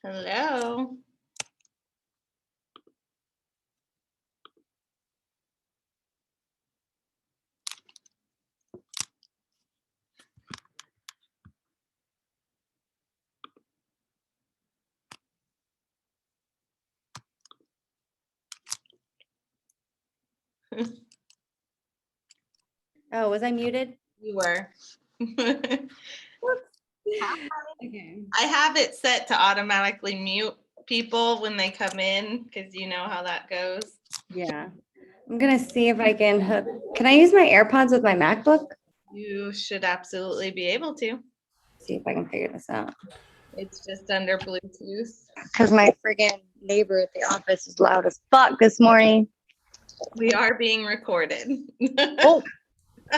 Hello. Oh, was I muted? You were. Okay. I have it set to automatically mute people when they come in because you know how that goes. Yeah. I'm gonna see if I can hook. Can I use my AirPods with my MacBook? You should absolutely be able to. See if I can figure this out. It's just under Bluetooth. Because my friggin' neighbor at the office is loud as fuck this morning. We are being recorded. Oh,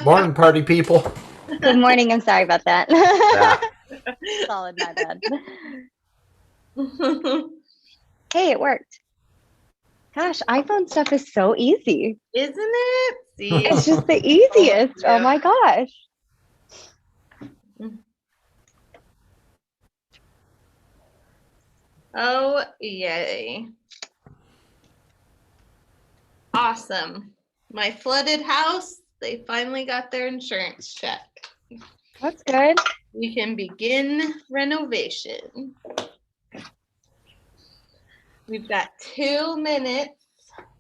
Morning, party people. good morning. I'm sorry about that. Yeah. Solid, my bad. Hey, it worked. Gosh, iPhone stuff is so easy. Isn't it? See, It's just the easiest. Oh my gosh. oh, yay. Awesome. My flooded house, they finally got their insurance check. That's good. We can begin renovation. We've got 2 minutes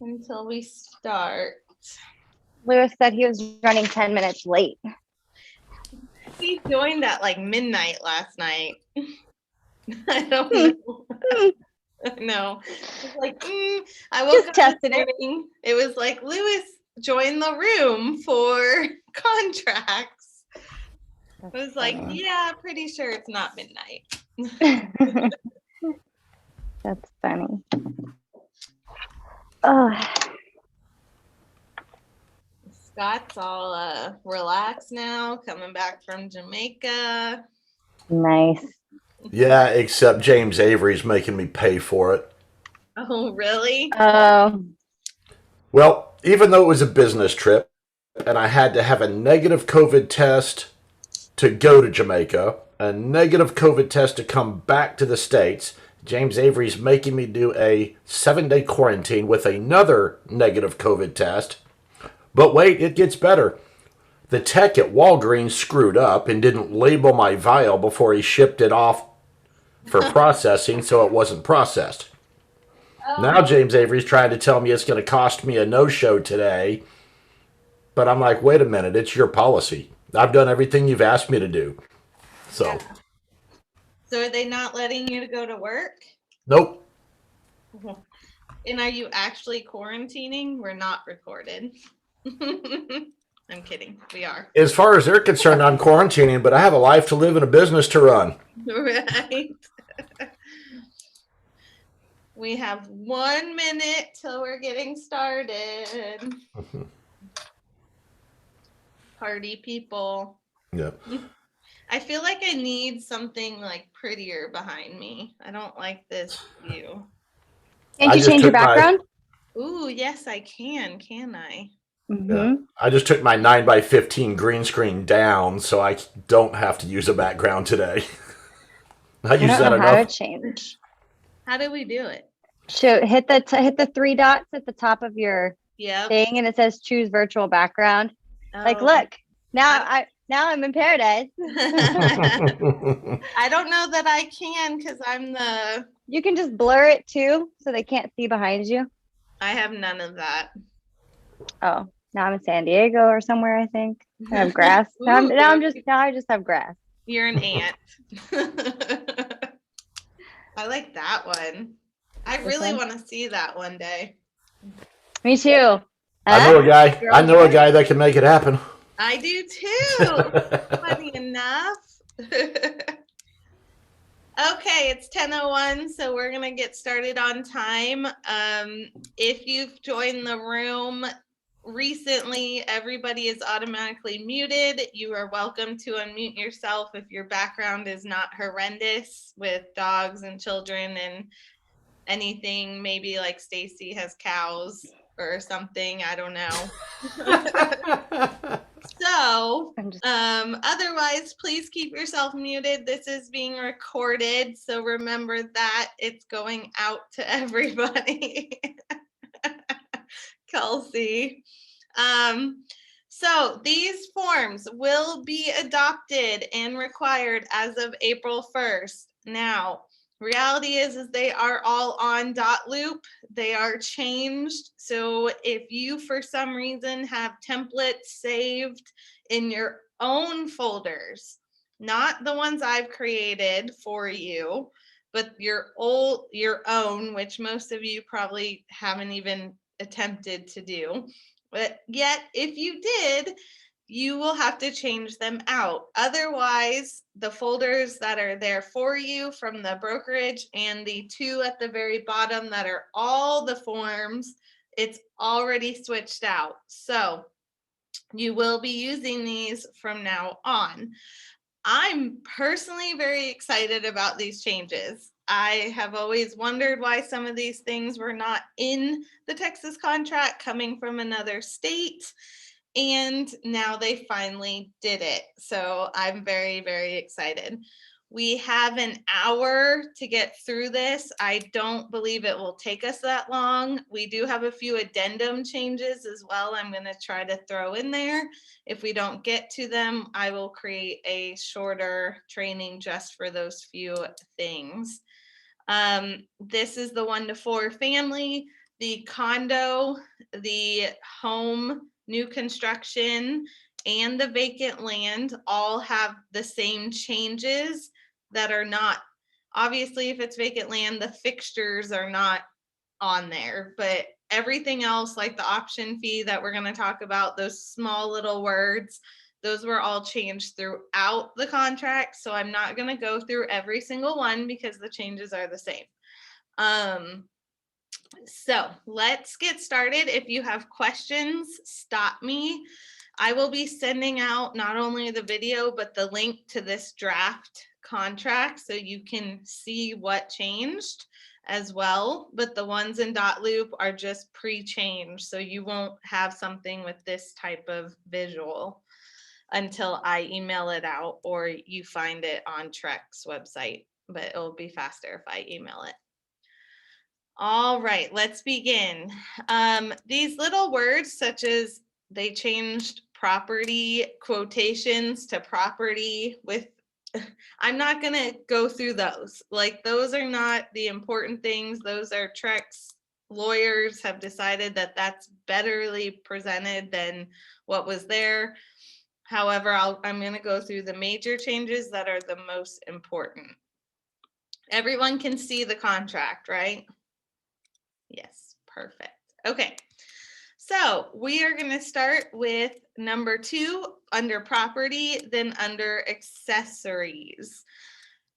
until we start. Lewis said he was running 10 minutes late. He joined at like midnight last night. I don't know. No. It's like, I woke Just up testing this it. morning. It was like, Lewis, join the room for contracts. I was like, yeah, pretty sure it's not midnight. That's funny. Oh, Scott's all relaxed now, coming back from Jamaica. nice. Yeah, except James Avery's making me pay for it. Oh, really? Oh, Well, even though it was a business trip and I had to have a negative COVID test to go to Jamaica, a negative COVID test to come back to the States, James Avery's making me do a 7-day quarantine with another negative COVID test. But wait, it gets better. The tech at Walgreens screwed up and didn't label my vial before he shipped it off for processing, so it wasn't processed. Now James Avery's trying to tell me it's going to cost me a no-show today. But I'm like, wait a minute, it's your policy. I've done everything you've asked me to do. So, So are they not letting you to go to work? nope. And are you actually quarantining? We're not recorded. I'm kidding. We are. As far as they're concerned, I'm quarantining, but I have a life to live and a business to run. Right. We have 1 minute till we're getting started. Party people. Yep. I feel like I need something like prettier behind me. I don't like this view. Can't I you just change your took my- background? Ooh, yes, I can I? Yeah. I just took my 9x15 green screen down so I don't have to use a background today. I I use don't that know how to enough. change. How do we do it? Shoot, hit the 3 dots at the top of your Yep. thing, and it says choose virtual background. Like, Oh. look, now I'm in paradise. I don't know that I can because I'm the. You can just blur it too, so they can't see behind you. I have none of that. Oh, now I'm in San Diego or somewhere. I think I have grass. now I just have grass. You're an ant. I like that one. I This really one? want to see that one day. Me too. I know a guy. I know a guy that can make it happen. I do too. Funny enough. Okay, it's 10:01, so we're gonna get started on time. If you've joined the room recently, everybody is automatically muted. You are welcome to unmute yourself if your background is not horrendous with dogs and children and anything. Maybe like Stacy has cows or something. I don't know. So, I'm just otherwise, please keep yourself muted. This is being recorded, so remember that it's going out to everybody. Kelsey. So these forms will be adopted and required as of April 1st. Now, reality is they are all on Dotloop. They are changed. So if you, for some reason, have templates saved in your own folders, not the ones I've created for you, but your own, which most of you probably haven't even attempted to do. But yet, if you did, you will have to change them out. Otherwise, the folders that are there for you from the brokerage and the two at the very bottom that are all the forms, it's already switched out. So you will be using these from now on. I'm personally very excited about these changes. I have always wondered why some of these things were not in the Texas contract coming from another state. And now they finally did it. So I'm very, very excited. We have an hour to get through this. I don't believe it will take us that long. We do have a few addendum changes as well. I'm going to try to throw in there. If we don't get to them, I will create a shorter training just for those few things. This is the 1 to 4 family, the condo, the home, new construction, and the vacant land all have the same changes that are not, obviously, if it's vacant land, the fixtures are not on there, but everything else, like the option fee that we're going to talk about, those small little words, those were all changed throughout the contract. So I'm not going to go through every single one because the changes are the same. So let's get started. If you have questions, stop me. I will be sending out not only the video, but the link to this draft contract so you can see what changed as well. But the ones in Dotloop are just pre-changed, so you won't have something with this type of visual until I email it out or you find it on Trek's website, but it'll be faster if I email it. All right, let's begin. These little words, such as they changed property quotations to property with, I'm not going to go through those. Like, those are not the important things. Those are Trek's lawyers have decided that that's betterly presented than what was there. However, I'm going to go through the major changes that are the most important. Everyone can see the contract, right? Yes, perfect. Okay, so we are going to start with number 2 under property, then under accessories.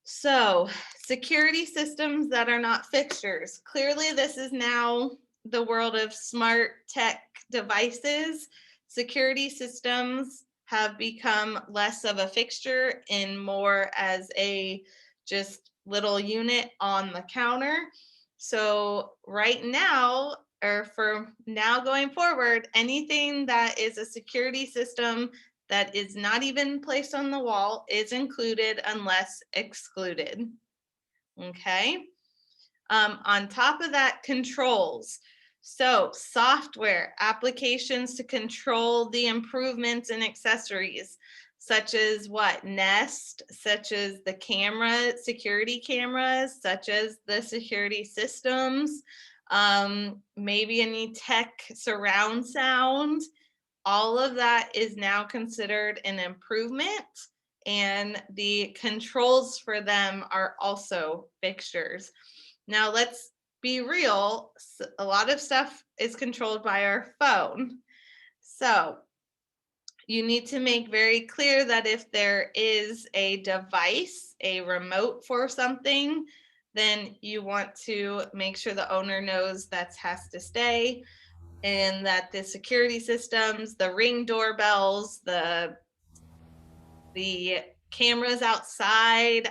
So security systems that are not fixtures. Clearly, this is now the world of smart tech devices. Security systems have become less of a fixture and more as a just little unit on the counter. So right now, or for now going forward, anything that is a security system that is not even placed on the wall is included unless excluded. Okay. On top of that, controls. So software, applications to control the improvements and accessories, such as what? Nest, such as the camera, security cameras, such as the security systems, maybe any tech surround sound. All of that is now considered an improvement, and the controls for them are also fixtures. Now let's be real, a lot of stuff is controlled by our phone. So you need to make very clear that if there is a device, a remote for something, then you want to make sure the owner knows that has to stay, and that the security systems, the Ring doorbells, the cameras outside,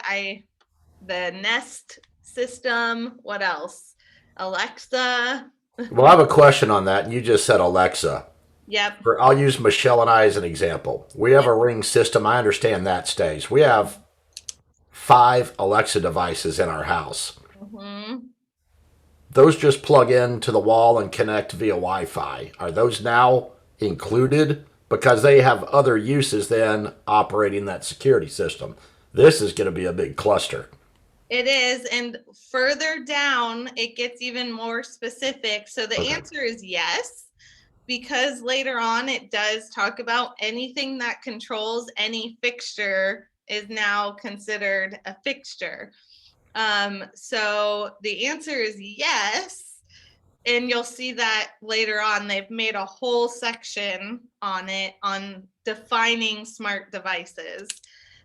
the Nest system, what else? Alexa. Well, I have a question on that. You just said Alexa. Yep. I'll use Michelle and I as an example. We have a Ring system. I understand that stays. We have 5 Alexa devices in our house. Mhm. Those just plug into the wall and connect via Wi-Fi. Are those now included? Because they have other uses than operating that security system. This is going to be a big cluster. It is, and further down, it gets even more specific. So the Okay. answer is yes, because later on it does talk about anything that controls any fixture is now considered a fixture. So the answer is yes. And you'll see that later on, they've made a whole section on it on defining smart devices.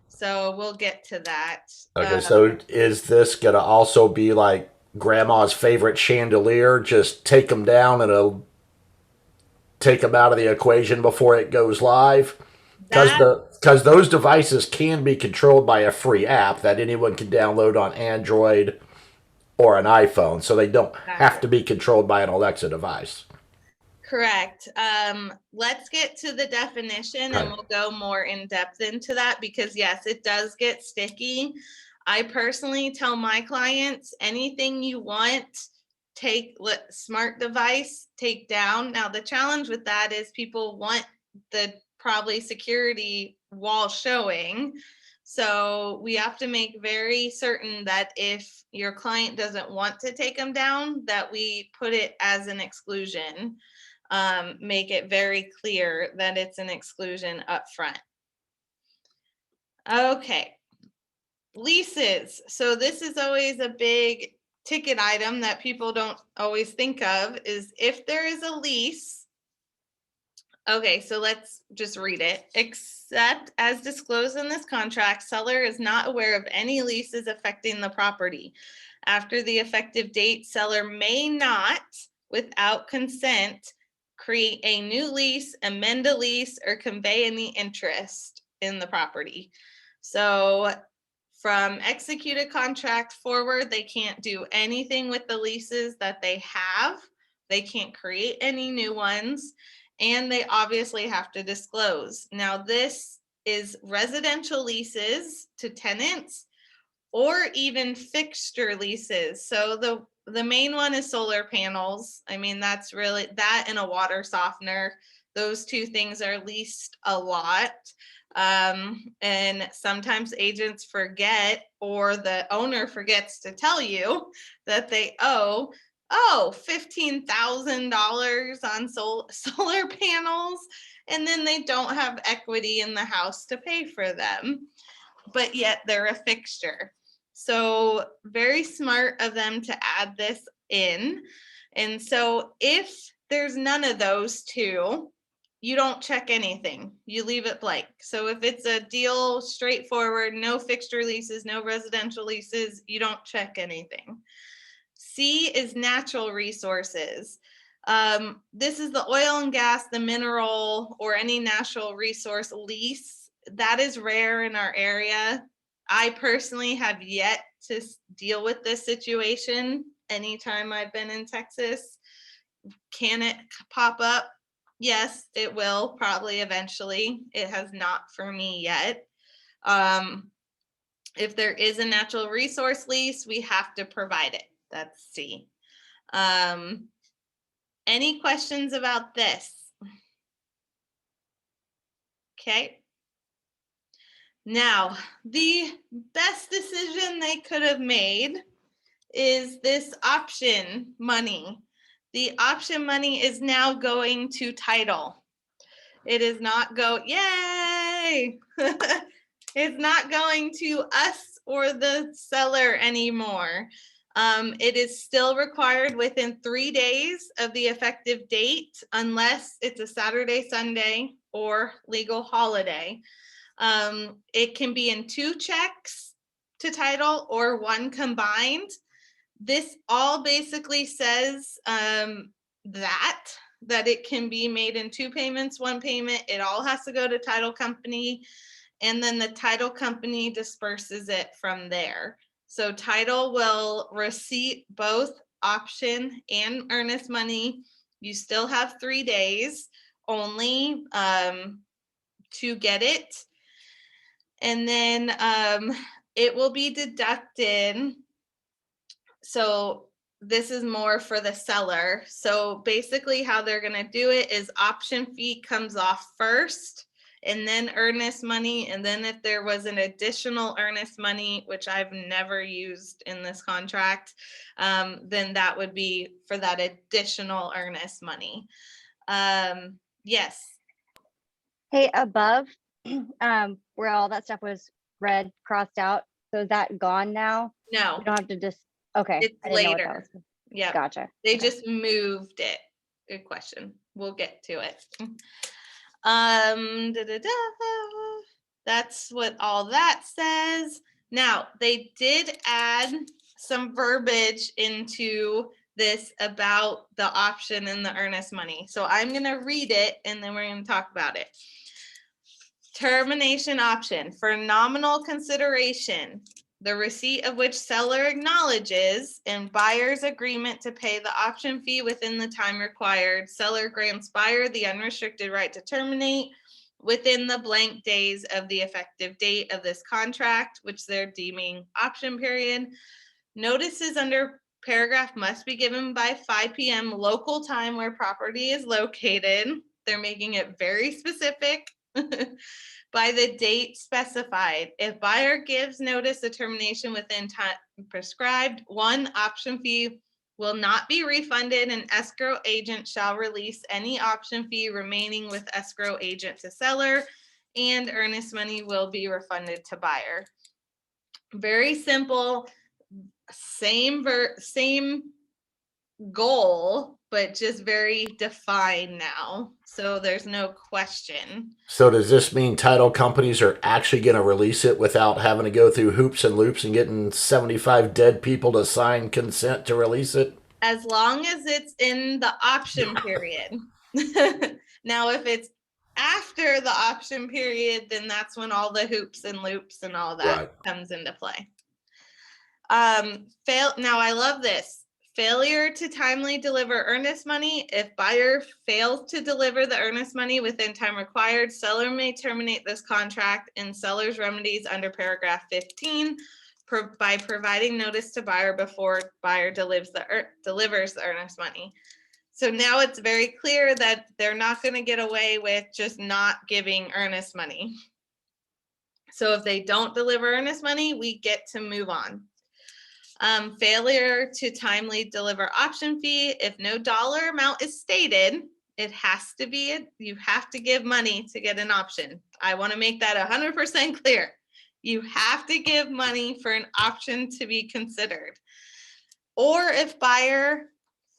So we'll get to that. Okay, so is this going to also be like grandma's favorite chandelier? Just take them down and it'll take them out of the equation before it goes live? That Because those devices can be controlled by a free app that anyone can download on Android or an iPhone, so they don't have to be controlled by an Alexa device. correct. Let's get to the definition and we'll go more in depth into that because yes, it does get sticky. I personally tell my clients anything you want, smart device, take down. Now the challenge with that is people want the probably security wall showing. So we have to make very certain that if your client doesn't want to take them down, that we put it as an exclusion. Make it very clear that it's an exclusion up front. Okay, leases. So this is always a big ticket item that people don't always think of is if there is a lease. Okay, so let's just read it. Except as disclosed in this contract, seller is not aware of any leases affecting the property. After the effective date, seller may not, without consent, create a new lease, amend a lease, or convey any interest in the property. So from executed contract forward, they can't do anything with the leases that they have. They can't create any new ones, and they obviously have to disclose. Now, this is residential leases to tenants or even fixture leases. So the main one is solar panels. I mean, that's really that and a water softener. Those two things are leased a lot. And sometimes agents forget or the owner forgets to tell you that they owe $15,000 on solar panels, and then they don't have equity in the house to pay for them, but yet they're a fixture. So very smart of them to add this in. And so if there's none of those two, you don't check anything. You leave it blank. So if it's a deal straightforward, no fixture leases, no residential leases, you don't check anything. C is natural resources. This is the oil and gas, the mineral, or any natural resource lease. That is rare in our area. I personally have yet to deal with this situation anytime I've been in Texas. Can it pop up? Yes, it will probably eventually. It has not for me yet. If there is a natural resource lease, we have to provide it. That's C. Any questions about this? Okay. Now, the best decision they could have made is this option money. The option money is now going to title. It is not yay! It's not going to us or the seller anymore. It is still required within 3 days of the effective date, unless it's a Saturday, Sunday, or legal holiday. It can be in 2 checks to title or 1 combined. This all basically says that it can be made in 2 payments, 1 payment. It all has to go to title company, and then the title company disperses it from there. So title will receipt both option and earnest money. You still have 3 days, only to get it. And then it will be deducted. So this is more for the seller. So basically how they're going to do it is option fee comes off first and then earnest money. And then if there was an additional earnest money, which I've never used in this contract, then that would be for that additional earnest money. Yes. Hey, above, where all that stuff was red, crossed out. So is that gone now? No, We don't have to just, okay. it's I didn't know what later. that was. Yeah. Gotcha. They Okay. just moved it. Good question. We'll get to it. Da-da-da. That's what all that says. Now, they did add some verbiage into this about the option and the earnest money. So I'm going to read it and then we're going to talk about it. Termination option for nominal consideration, the receipt of which seller acknowledges and buyer's agreement to pay the option fee within the time required. Seller grants buyer the unrestricted right to terminate within the blank days of the effective date of this contract, which they're deeming option period. Notices under paragraph must be given by 5 p.m. local time where property is located. They're making it very specific. By the date specified. If buyer gives notice of termination within time prescribed, one option fee will not be refunded and escrow agent shall release any option fee remaining with escrow agent to seller, and earnest money will be refunded to buyer. Very simple, same goal, but just very defined now. So there's no question. So does this mean title companies are actually going to release it without having to go through hoops and loops and getting 75 dead people to sign consent to release it? As long as it's in the option period. Now, if it's after the option period, then that's when all the hoops and loops and all that comes into play. Now, I love this. Failure to timely deliver earnest money. If buyer fails to deliver the earnest money within time required, seller may terminate this contract and seller's remedies under paragraph 15 by providing notice to buyer before buyer delivers the earnest money. So now it's very clear that they're not going to get away with just not giving earnest money. So if they don't deliver earnest money, we get to move on. Failure to timely deliver option fee. If no dollar amount is stated, it has to be, you have to give money to get an option. I want to make that 100% clear. You have to give money for an option to be considered. Or if buyer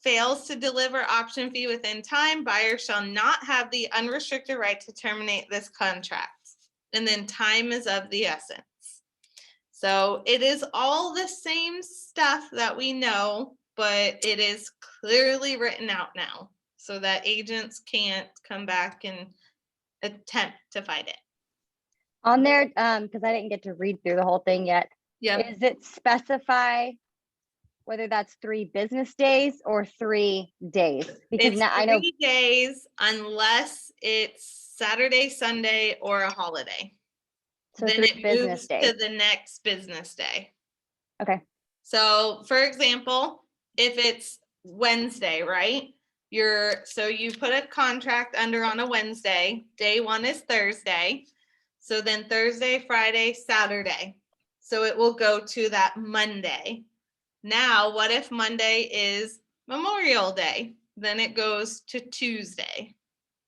fails to deliver option fee within time, buyer shall not have the unrestricted right to terminate this contract. And then time is of the essence. So it is all the same stuff that we know, but it is clearly written out now so that agents can't come back and attempt to fight it. On there, because I didn't get to read through the whole thing yet. Yeah. Is it specify whether that's 3 business days or 3 days? Because It's now I know 3 days unless it's Saturday, Sunday, or a holiday. so Then 3 it business moves days. to the next business day. Okay. So for example, if it's Wednesday, right? So you put a contract under on a Wednesday, day 1 is Thursday. So then Thursday, Friday, Saturday. So it will go to that Monday. Now, what if Monday is Memorial Day? Then it goes to Tuesday.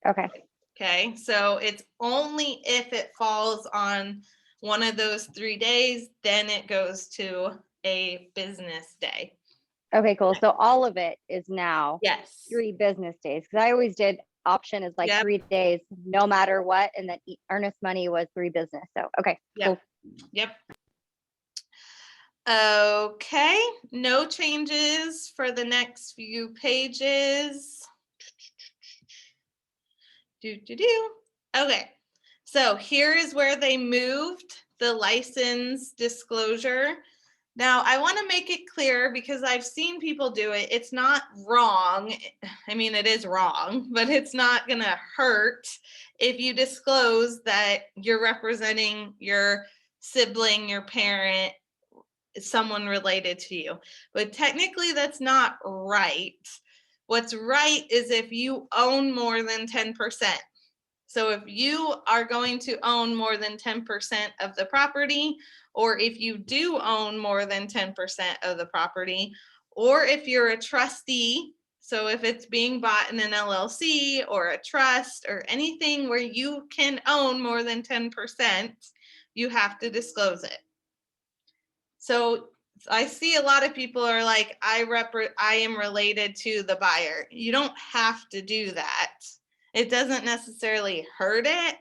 Okay. Okay, so it's only if it falls on one of those 3 days, then it goes to a business day. Okay, cool. So all of it is now Yes. 3 business days. Because I always did option is like Yep. 3 days, no matter what. And then earnest money was 3 business. So, okay. Yep. Cool. Yep. Okay, no changes for the next few pages. Okay, so here is where they moved the license disclosure. Now, I want to make it clear because I've seen people do it. It's not wrong. I mean, it is wrong, but it's not going to hurt if you disclose that you're representing your sibling, your parent, someone related to you. But technically, that's not right. What's right is if you own more than 10%. So if you are going to own more than 10% of the property, or if you do own more than 10% of the property, or if you're a trustee, so if it's being bought in an LLC or a trust or anything where you can own more than 10%, you have to disclose it. So I see a lot of people are like, I am related to the buyer. You don't have to do that. It doesn't necessarily hurt it,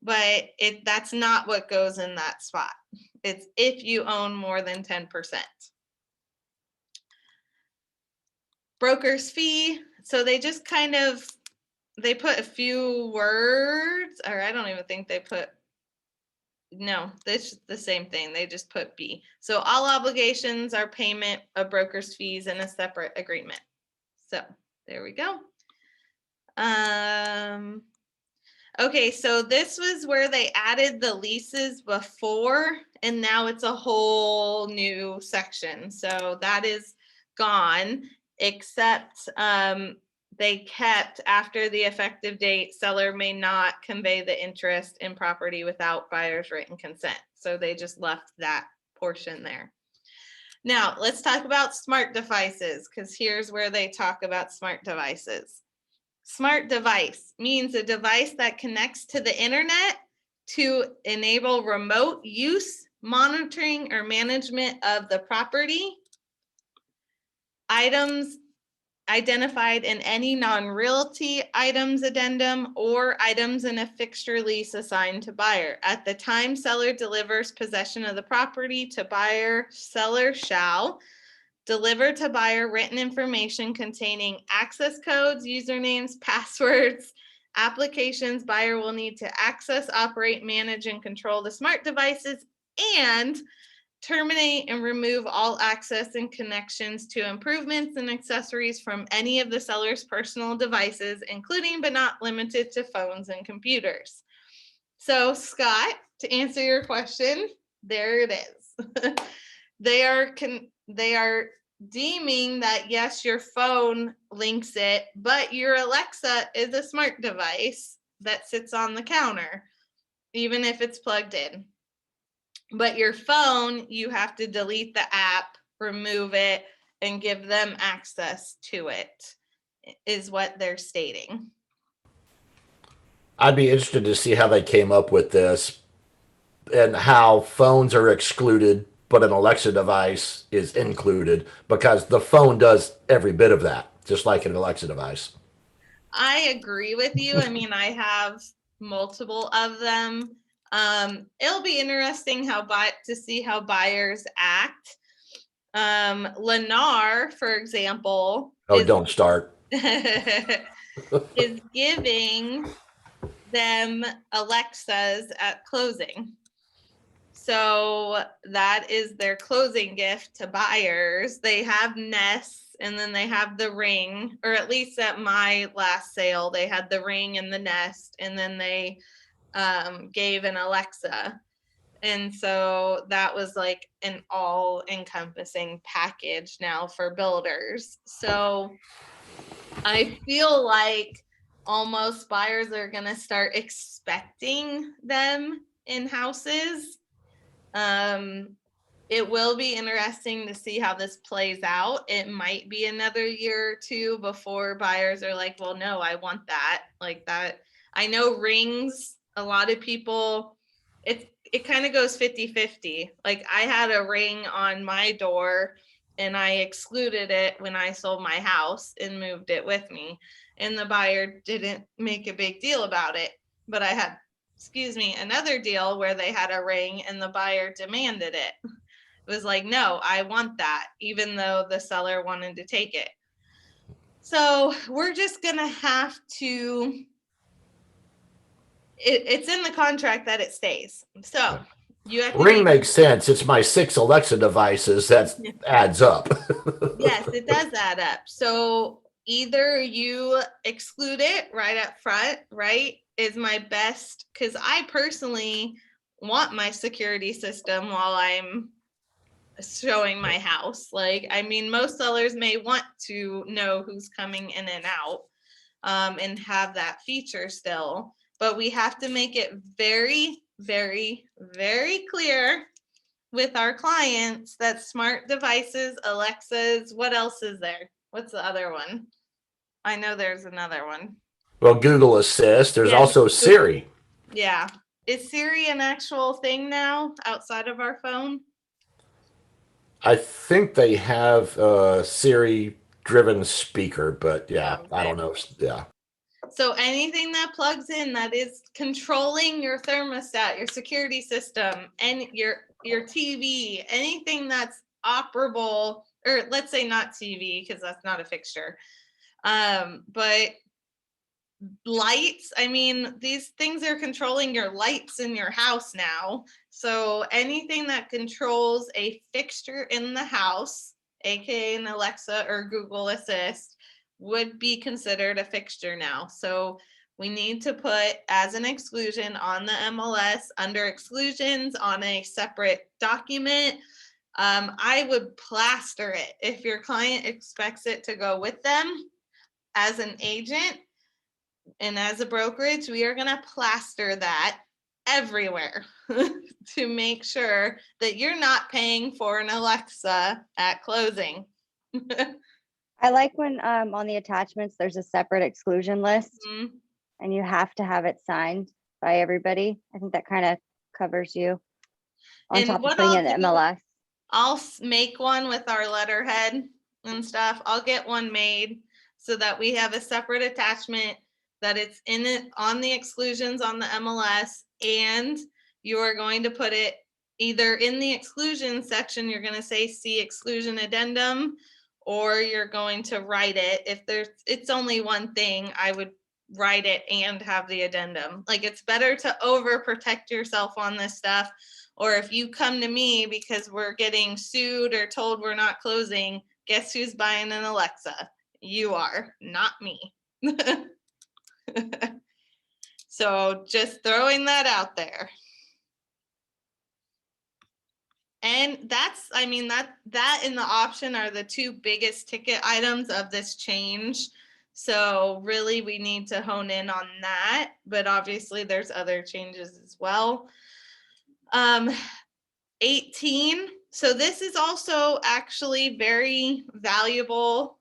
but that's not what goes in that spot. It's if you own more than 10%. Broker's fee. So they just they put a few words, or I don't even think they put, no, this the same thing. They just put B. So all obligations are payment of broker's fees in a separate agreement. So there we go. Okay, so this was where they added the leases before, and now it's a whole new section. So that is gone, except they kept after the effective date, seller may not convey the interest in property without buyer's written consent. So they just left that portion there. Now let's talk about smart devices, because here's where they talk about smart devices. Smart device means a device that connects to the internet to enable remote use, monitoring, or management of the property, items identified in any non-realty items addendum, or items in a fixture lease assigned to buyer. At the time seller delivers possession of the property to buyer, seller shall deliver to buyer written information containing access codes, usernames, passwords, applications buyer will need to access, operate, manage, and control the smart devices, and terminate and remove all access and connections to improvements and accessories from any of the seller's personal devices, including but not limited to phones and computers. So, Scott, to answer your question, there it is. They are deeming that yes, your phone links it, but your Alexa is a smart device that sits on the counter, even if it's plugged in. But your phone, you have to delete the app, remove it, and give them access to it, is what they're stating. I'd be interested to see how they came up with this and how phones are excluded, but an Alexa device is included, because the phone does every bit of that, just like an Alexa device. I agree with you. I mean, I have multiple of them. It'll be interesting to see how buyers act. Lennar, for example, Don't start. is giving them Alexas at closing. So that is their closing gift to buyers. They have Nest, and then they have the Ring, or at least at my last sale, they had the Ring and the Nest, and then they gave an Alexa. And so that was like an all encompassing package now for builders. So I feel like almost buyers are going to start expecting them in houses. It will be interesting to see how this plays out. It might be another year or two before buyers are like, well, no, I want that. Like that. I know Rings, a lot of people, it kind of goes 50-50. Like I had a Ring on my door and I excluded it when I sold my house and moved it with me. And the buyer didn't make a big deal about it. But I had, another deal where they had a Ring and the buyer demanded it. It was like, no, I want that, even though the seller wanted to take it. So we're just going to have to, it's in the contract that it stays. So You have to Ring get makes sense. It's my 6 Alexa devices that adds up. yes, it does add up. So either you exclude it right up front, right? Is my best, because I personally want my security system while I'm showing my house. Like, I mean, most sellers may want to know who's coming in and out, and have that feature still, but we have to make it very, very, very clear with our clients that smart devices, Alexas, what else is there? What's the other one? I know there's another one. Well, Google Assist. There's Yes, also Siri. yeah. Is Siri an actual thing now outside of our phone? I think they have a Siri driven speaker, but yeah, I Okay. don't know. Yeah. So anything that plugs in that is controlling your thermostat, your security system, and your TV, anything that's operable, or let's say not TV because that's not a fixture. But lights, I mean, these things are controlling your lights in your house now. So anything that controls a fixture in the house, aka an Alexa or Google Assist, would be considered a fixture now. So we need to put as an exclusion on the MLS under exclusions on a separate document. I would plaster it if your client expects it to go with them as an agent. And as a brokerage, we are going to plaster that everywhere to make sure that you're not paying for an Alexa at closing. I like when on the attachments, there's a separate exclusion list Mhm. and you have to have it signed by everybody. I think that kind of covers you on And top of what putting I'll in the do, MLS. I'll make one with our letterhead and stuff. I'll get one made so that we have a separate attachment that it's in it on the exclusions on the MLS, and you're going to put it either in the exclusion section, you're going to say see exclusion addendum, or you're going to write it. If it's only one thing, I would write it and have the addendum. Like, it's better to overprotect yourself on this stuff. Or if you come to me because we're getting sued or told we're not closing, guess who's buying an Alexa? You are, not me. So just throwing that out there. And that's, I mean, that and the option are the two biggest ticket items of this change. So really we need to hone in on that, but obviously there's other changes as well. 18. So this is also actually very valuable.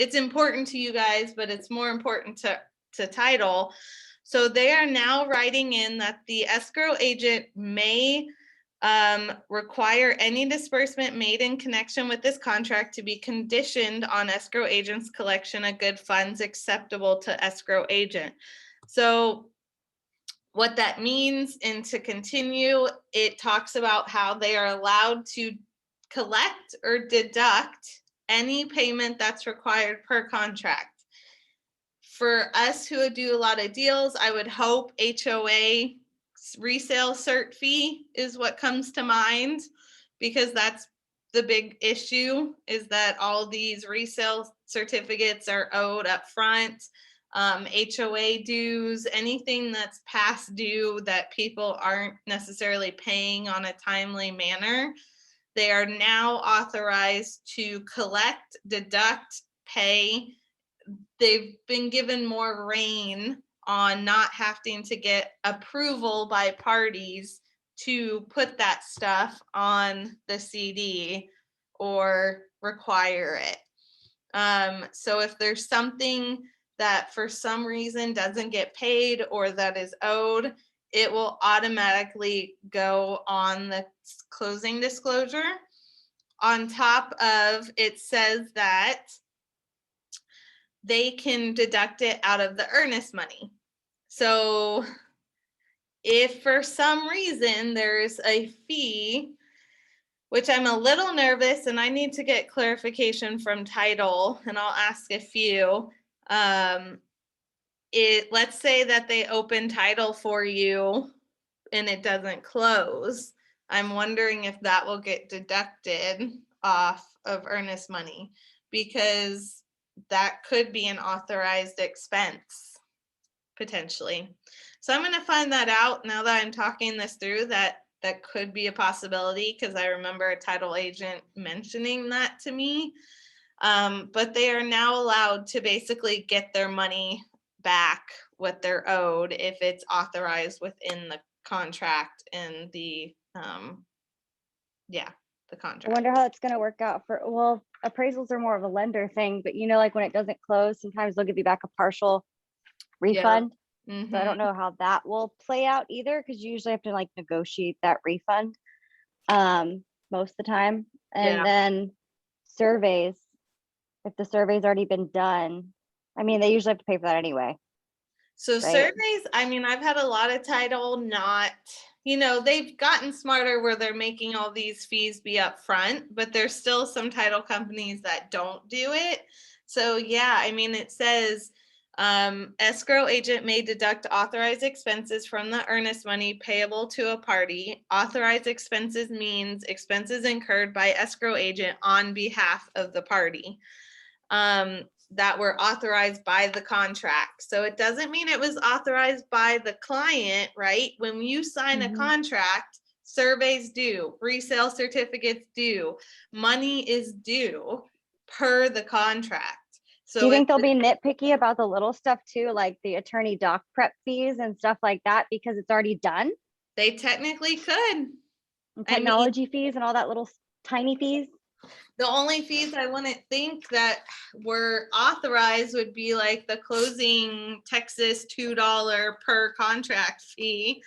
It's important to you guys, but it's more important to title. So they are now writing in that the escrow agent may require any disbursement made in connection with this contract to be conditioned on escrow agent's collection of good funds acceptable to escrow agent. So what that means, and to continue, it talks about how they are allowed to collect or deduct any payment that's required per contract. For us who do a lot of deals, I would hope HOA resale cert fee is what comes to mind, because that's the big issue, is that all these resale certificates are owed up front. HOA dues, anything that's past due that people aren't necessarily paying on a timely manner, they are now authorized to collect, deduct, pay. They've been given more rein on not having to get approval by parties to put that stuff on the CD or require it. So if there's something that for some reason doesn't get paid or that is owed, it will automatically go on the closing disclosure. On top of it says that they can deduct it out of the earnest money. So if for some reason there's a fee, which I'm a little nervous and I need to get clarification from title, and I'll ask a few. Let's say that they open title for you and it doesn't close, I'm wondering if that will get deducted off of earnest money, because that could be an authorized expense potentially. So I'm going to find that out now that I'm talking this through. That could be a possibility, because I remember a title agent mentioning that to me. But they are now allowed to basically get their money back, what they're owed, if it's authorized within the contract and the I contract. wonder how it's gonna work out for, well, appraisals are more of a lender thing, but you know, like when it doesn't close, sometimes they'll give you back a partial Yeah. refund. So I Mhm. don't know how that will play out either, because you usually have to like negotiate that refund most of the time. And Yeah. then surveys, if the survey's already been done, I mean, they usually have to pay for that anyway. So Right. surveys, I mean, I've had a lot of title not, they've gotten smarter where they're making all these fees be upfront, but there's still some title companies that don't do it. So yeah, I mean, it says escrow agent may deduct authorized expenses from the earnest money payable to a party. Authorized expenses means expenses incurred by escrow agent on behalf of the party. That were authorized by the contract. So it doesn't mean it was authorized by the client, right? When you sign a Mhm. contract, surveys due, resale certificates due, money is due per the contract. So Do you think if they'll be nitpicky about the little stuff too, like the attorney doc prep fees and stuff like that, because it's already done? they technically could. And I mean, technology fees and all that little tiny fees? the only fees I wouldn't think that were authorized would be like the closing Texas $2 per contract fee.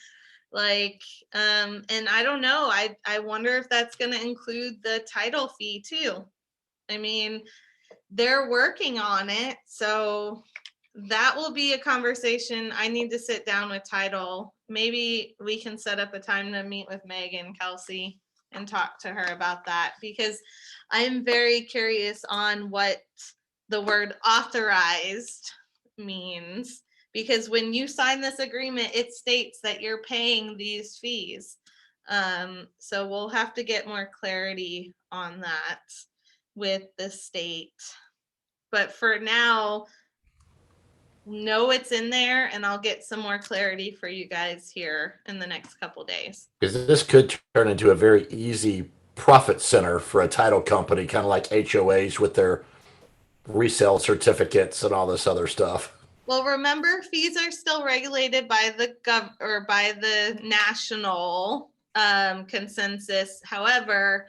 Like, and I don't know, I wonder if that's going to include the title fee too. I mean, they're working on it, so that will be a conversation. I need to sit down with title. Maybe we can set up a time to meet with Megan Kelsey and talk to her about that, because I'm very curious on what the word authorized means, because when you sign this agreement, it states that you're paying these fees. So we'll have to get more clarity on that with the state. But for now, know it's in there, and I'll get some more clarity for you guys here in the next couple days. Because this could turn into a very easy profit center for a title company, kind of like HOAs with their resale certificates and all this other stuff. Well, remember, fees are still regulated by the or by the national consensus. However,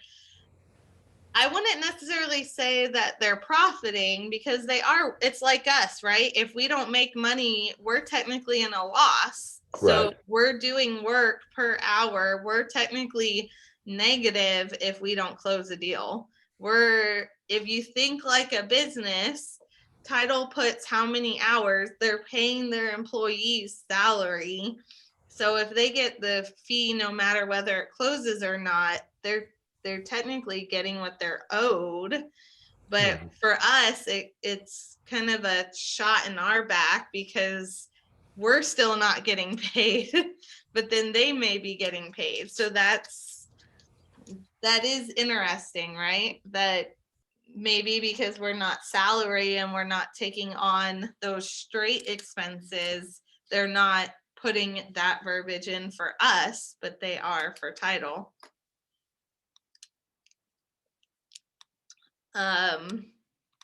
I wouldn't necessarily say that they're profiting, because they are. It's like us, right? If we don't make money, we're technically in a loss. So Right. we're doing work per hour. We're technically negative if we don't close a deal. If you think like a business, title puts how many hours, they're paying their employees salary. So if they get the fee, no matter whether it closes or not, they're technically getting what they're owed. But for us, it's kind of a shot in our back, because we're still not getting paid, but then they may be getting paid. So that is interesting, right? That maybe because we're not salary and we're not taking on those straight expenses, they're not putting that verbiage in for us, but they are for title.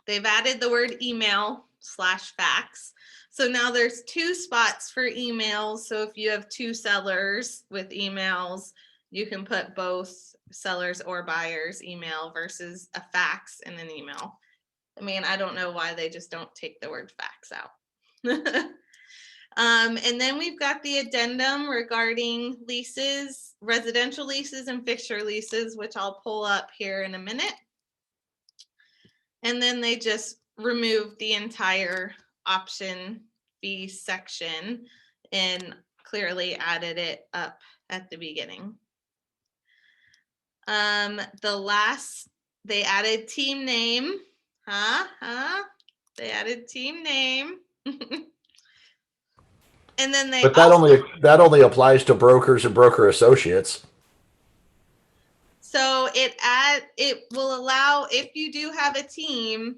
They've added the word email / fax. So now there's 2 spots for emails. So if you have 2 sellers with emails, you can put both sellers or buyers email versus a fax and an email. I mean, I don't know why they just don't take the word fax out. And then we've got the addendum regarding leases, residential leases and fixture leases, which I'll pull up here in a minute. And then they just removed the entire option fee section and clearly added it up at the beginning. They added team name. They added team name. And then they But that also, only applies to brokers and broker associates. so it will allow, if you do have a team,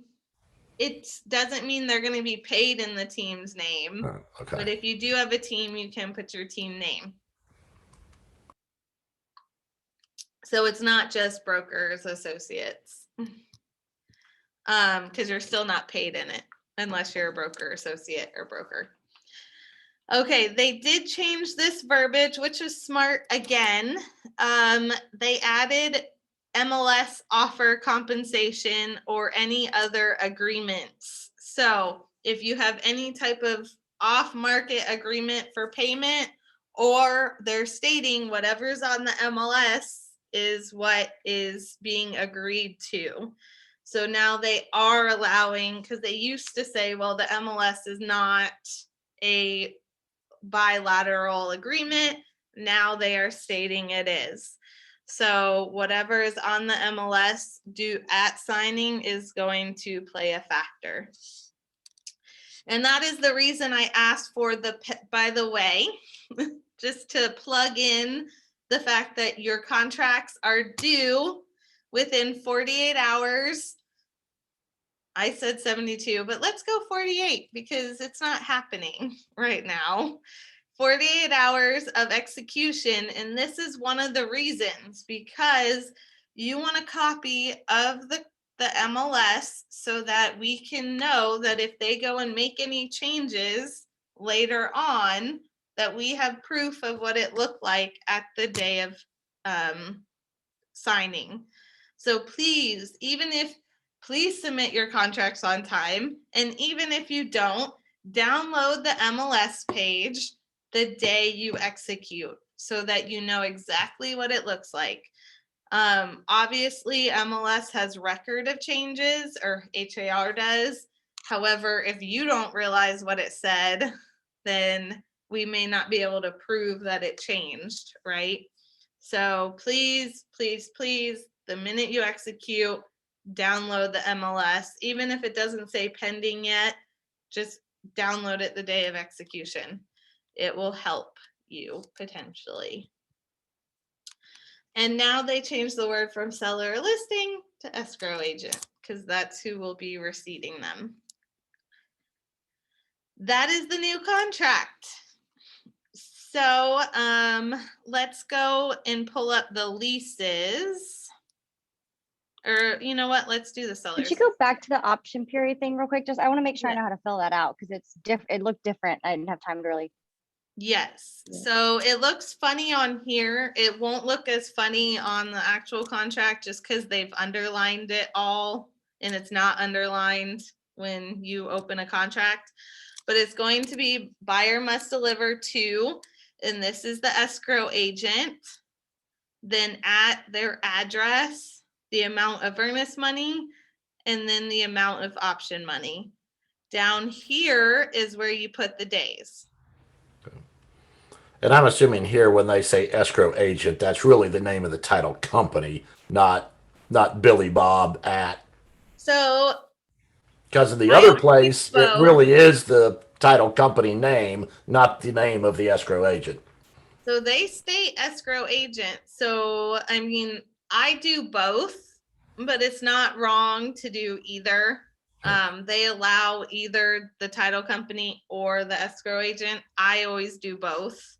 it doesn't mean they're going to be paid in the team's name. Oh, But okay. if you do have a team, you can put your team name. So it's not just brokers, associates. Because you're still not paid in it unless you're a broker, associate, or broker. Okay, they did change this verbiage, which is smart again. They added MLS offer compensation or any other agreements. So if you have any type of off-market agreement for payment, or they're stating whatever's on the MLS is what is being agreed to. So now they are allowing, because they used to say, well, the MLS is not a bilateral agreement. Now they are stating it is. So whatever is on the MLS due at signing is going to play a factor. And that is the reason I asked for the, by the way, just to plug in the fact that your contracts are due within 48 hours. I said 72, but let's go 48 because it's not happening right now. 48 hours of execution. And this is one of the reasons, because you want a copy of the MLS so that we can know that if they go and make any changes later on, that we have proof of what it looked like at the day of signing. So please, please submit your contracts on time. And even if you don't, download the MLS page the day you execute so that you know exactly what it looks like. Obviously, MLS has record of changes, or HAR does. However, if you don't realize what it said, then we may not be able to prove that it changed, right? So please, please, please, the minute you execute, download the MLS. Even if it doesn't say pending yet, just download it the day of execution. It will help you potentially. And now they changed the word from seller or listing to escrow agent, because that's who will be receiving them. That is the new contract. So let's go and pull up the leases. Or you know what? Let's do the sellers. Could you go back to the option period thing real quick? Just I want to make sure I Yeah. know how to fill that out because it's different. It looked different. I didn't have time to really. Yes. Yeah. So it looks funny on here. It won't look as funny on the actual contract just because they've underlined it all and it's not underlined when you open a contract. But it's going to be buyer must deliver to, and this is the escrow agent. Then at their address, the amount of earnest money, and then the amount of option money. Down here is where you put the days. And I'm assuming here when they say escrow agent, that's really the name of the title company, not Billy Bob at. So Because in the I other always place, think it both. really is the title company name, not the name of the escrow agent. So they state escrow agent. So, I mean, I do both, but it's not wrong to do either. They allow either the title company or the escrow agent. I always do both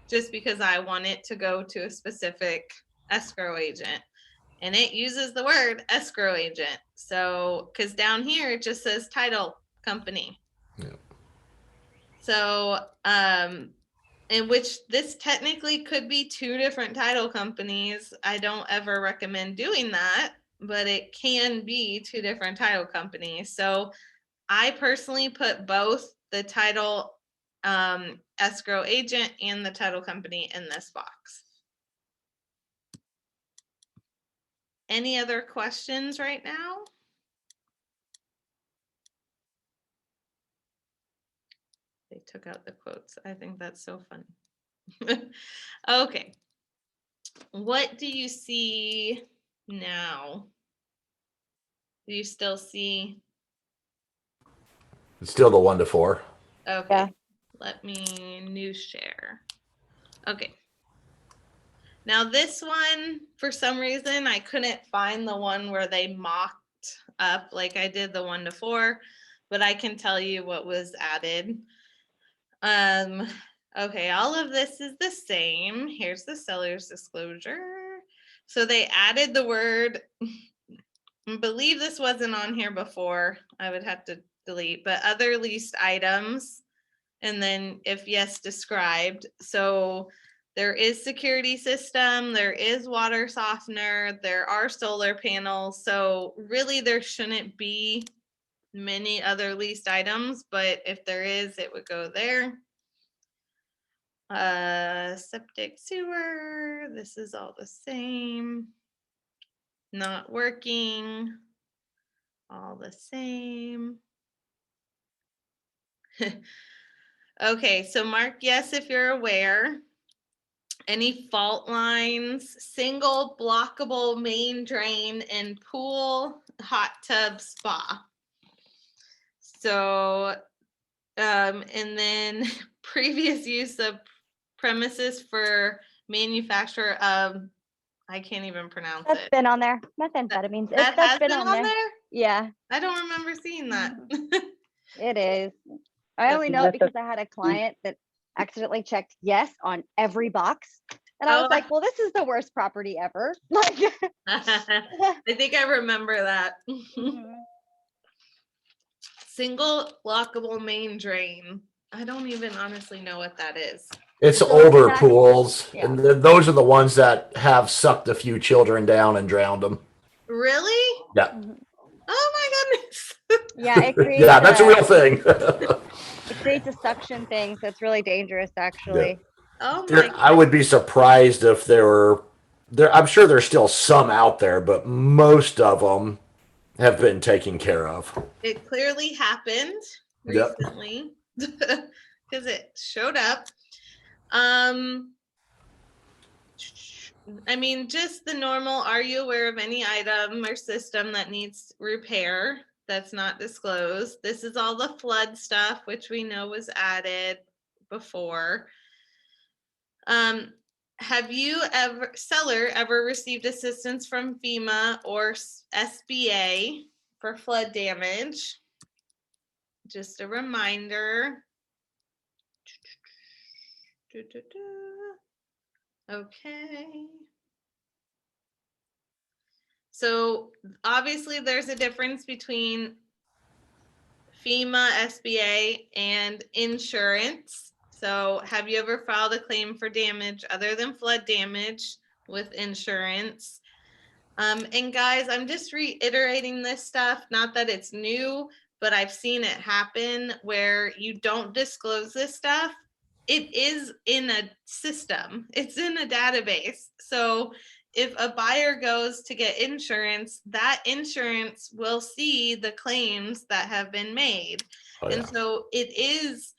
just because I want it to go to a specific escrow agent. And it uses the word escrow agent. So, because down here it just says title company. Yeah. So, in which this technically could be two different title companies. I don't ever recommend doing that, but it can be two different title companies. So I personally put both the title escrow agent and the title company in this box. Any other questions right now? They took out the quotes. I think that's so funny. Okay. What do you see now? Do you still see? It's still the 1 to 4. Okay. Yeah. let me new share. Okay. Now this one, for some reason, I couldn't find the one where they mocked up like I did the 1 to 4, but I can tell you what was added. Okay, all of this is the same. Here's the seller's disclosure. So they added the word, I believe this wasn't on here before. I would have to delete, but other leased items. And then if yes, described. So there is security system, there is water softener, there are solar panels. So really there shouldn't be many other leased items, but if there is, it would go there. Septic sewer, this is all the same. Not working, all the same. Okay, so mark yes if you're aware. Any fault lines, single blockable main drain and pool, hot tub, spa. So, and then previous use of premises for manufacture of, I can't even pronounce That's it. been on there. Methamphetamines. That That's has been on there? Yeah, I don't remember seeing that. it is. I only know it because I had a client that accidentally checked yes on every box. And I was like, well, this is the worst property ever. Like, I think I remember that. Single lockable main drain. I don't even honestly know what that is. It's So older that- pools, yeah. and those are the ones that have sucked a few children down and drowned them. Really? Yeah. Oh my goodness. Yeah, it creates Yeah, that's a real thing. it creates a suction thing, so it's really dangerous actually. Oh my I would be surprised if there were I'm sure there's still some out there, but most of them have been taken care of. It clearly happened Yep. recently because it showed up. I mean, just the normal, are you aware of any item or system that needs repair that's not disclosed? This is all the flood stuff, which we know was added before. Have you seller ever received assistance from FEMA or SBA for flood damage? Just a reminder. Okay. So obviously there's a difference between FEMA, SBA, and insurance. So have you ever filed a claim for damage other than flood damage with insurance? And guys, I'm just reiterating this stuff, not that it's new, but I've seen it happen where you don't disclose this stuff. It is in a system, it's in a database. So if a buyer goes to get insurance, that insurance will see the claims that have been made. Oh, yeah. And so it is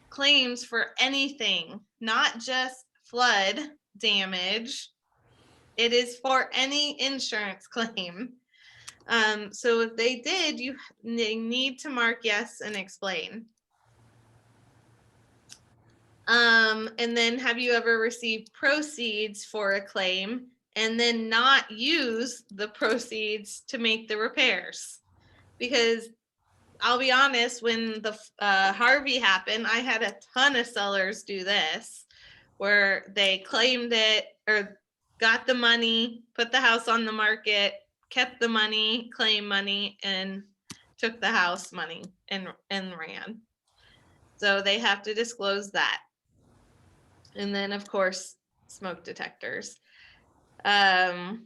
claims for anything, not just flood damage. It is for any insurance claim. So if they did, they need to mark yes and explain. And then have you ever received proceeds for a claim and then not use the proceeds to make the repairs? Because I'll be honest, when the Harvey happened, I had a ton of sellers do this, where they claimed it or got the money, put the house on the market, kept the money, claimed money, and took the house money and ran. So they have to disclose that. And then of course, smoke detectors. And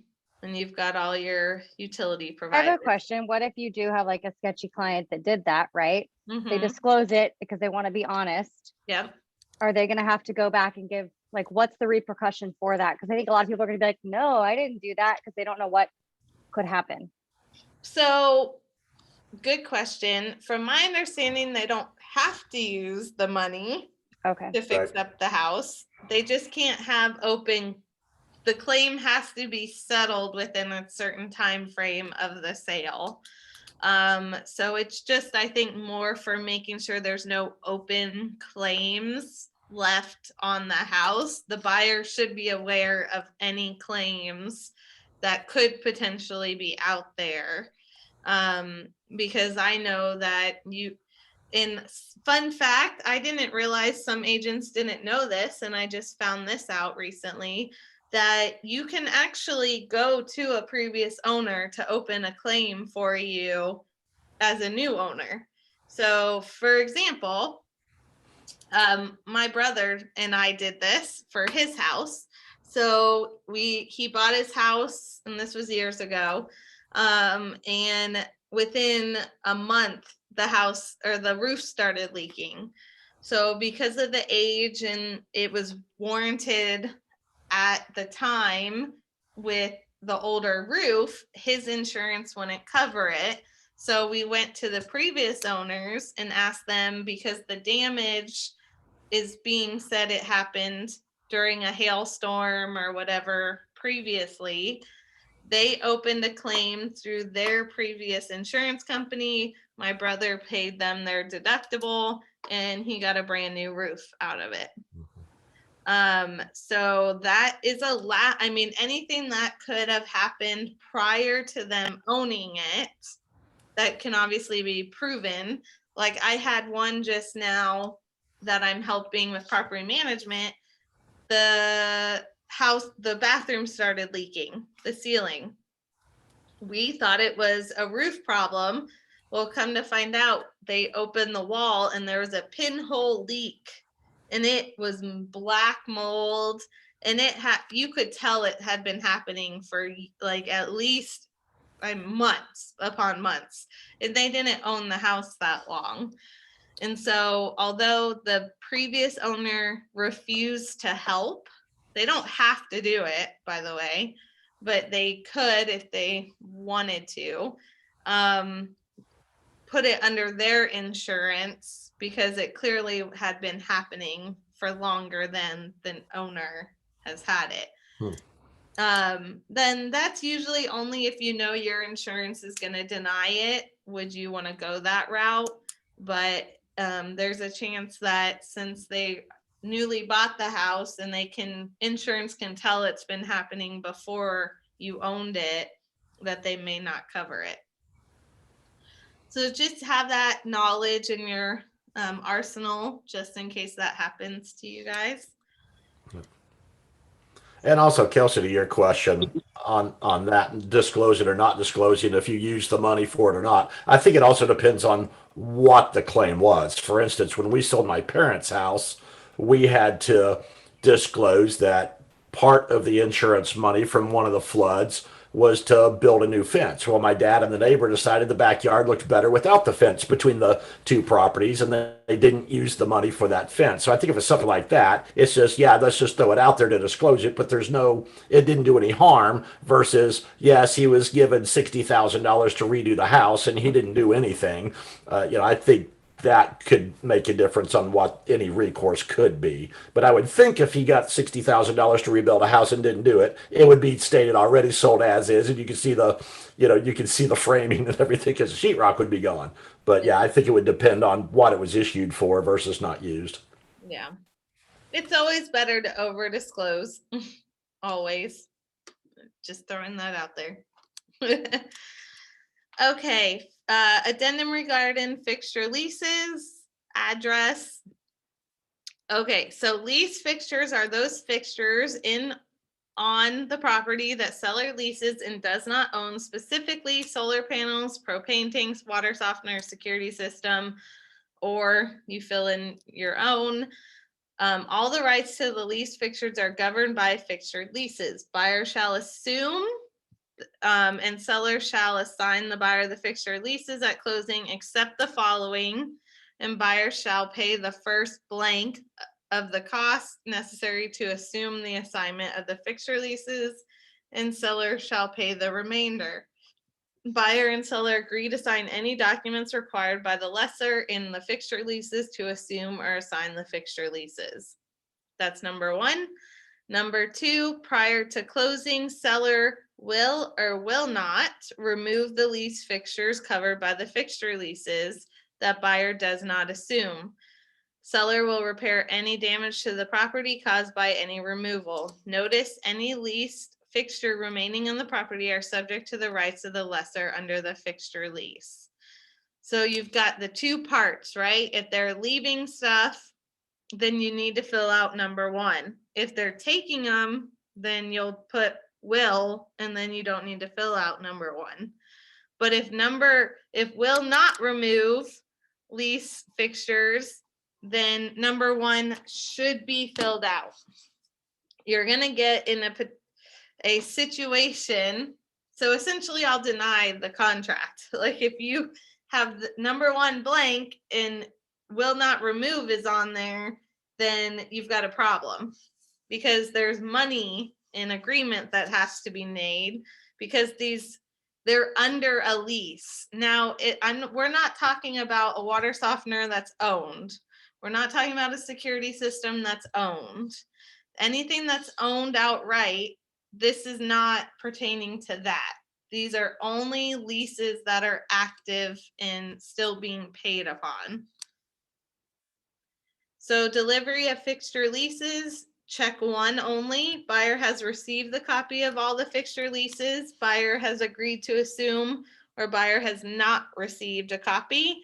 you've got all your utility I providers. have a question. What if you do have like a sketchy client that did that, right? They Mhm. disclose it because they want to be honest. Yep. Are they going to have to go back and give, like, what's the repercussion for that? Because I think a lot of people are going to be like, no, I didn't do that, because they don't know what could happen. So, good question. From my understanding, they don't have to use the money Okay. to fix Right. up the house. They just can't have open, the claim has to be settled within a certain time frame of the sale. So it's just, I think, more for making sure there's no open claims left on the house. The buyer should be aware of any claims that could potentially be out there. Because I know that fun fact, I didn't realize some agents didn't know this, and I just found this out recently, that you can actually go to a previous owner to open a claim for you as a new owner. So for example, my brother and I did this for his house. So he bought his house, and this was years ago. And within a month, the house or the roof started leaking. So because of the age, and it was warranted at the time with the older roof, his insurance wouldn't cover it. So we went to the previous owners and asked them, because the damage is being said it happened during a hailstorm or whatever previously. They opened a claim through their previous insurance company. My brother paid them their deductible, and he got a brand new roof out of it. So that is a lot. I mean, anything that could have happened prior to them owning it, that can obviously be proven. Like I had one just now that I'm helping with property management. The bathroom started leaking, the ceiling. We thought it was a roof problem. Well, come to find out, they opened the wall and there was a pinhole leak, and it was black mold, and you could tell it had been happening for like at least months upon months, and they didn't own the house that long. And so although the previous owner refused to help, they don't have to do it, by the way, but they could, if they wanted to, put it under their insurance, because it clearly had been happening for longer than the owner has had it. Then that's usually only if you know your insurance is going to deny it, would you want to go that route. But there's a chance that since they newly bought the house and insurance can tell it's been happening before you owned it, that they may not cover it. So just have that knowledge in your arsenal, just in case that happens to you guys. And also, Kelsey, to your question on that, disclosing or not disclosing, if you use the money for it or not, I think it also depends on what the claim was. For instance, when we sold my parents' house, we had to disclose that part of the insurance money from one of the floods was to build a new fence. Well, my dad and the neighbor decided the backyard looked better without the fence between the two properties, and they didn't use the money for that fence. So I think if it's something like that, it's just, yeah, let's just throw it out there to disclose it, but it didn't do any harm, versus, yes, he was given $60,000 to redo the house and he didn't do anything. I think that could make a difference on what any recourse could be. But I would think if he got $60,000 to rebuild a house and didn't do it, it would be stated already sold as is, and you can see the framing and everything, because the sheetrock would be gone. But yeah, I think it would depend on what it was issued for versus not used. Yeah, it's always better to over disclose. Always, just throwing that out there. Okay. Addendum regarding fixture leases, address. Okay, so lease fixtures are those fixtures on the property that seller leases and does not own, specifically solar panels, propane tanks, water softener, security system, or you fill in your own. All the rights to the lease fixtures are governed by fixtured leases. Buyer shall assume and seller shall assign the buyer the fixture leases at closing, except the following, and buyer shall pay the first blank of the cost necessary to assume the assignment of the fixture leases, and seller shall pay the remainder. Buyer and seller agree to sign any documents required by the lessor in the fixture leases to assume or assign the fixture leases. That's number one. Number two, prior to closing, seller will or will not remove the lease fixtures covered by the fixture leases that buyer does not assume. Seller will repair any damage to the property caused by any removal. Notice any leased fixture remaining in the property are subject to the rights of the lessor under the fixture lease. So you've got the two parts, right? If they're leaving stuff, then you need to fill out number 1. If they're taking them, then you'll put will, and then you don't need to fill out number 1. But if will not remove lease fixtures, then number 1 should be filled out. You're going to get in a situation. So essentially I'll deny the contract. Like if you have the number 1 blank and will not remove is on there, then you've got a problem, because there's money in agreement that has to be made, because they're under a lease. Now, we're not talking about a water softener that's owned. We're not talking about a security system that's owned. Anything that's owned outright, this is not pertaining to that. These are only leases that are active and still being paid upon. So delivery of fixture leases, check 1 only. Buyer has received the copy of all the fixture leases. Buyer has agreed to assume, or buyer has not received a copy.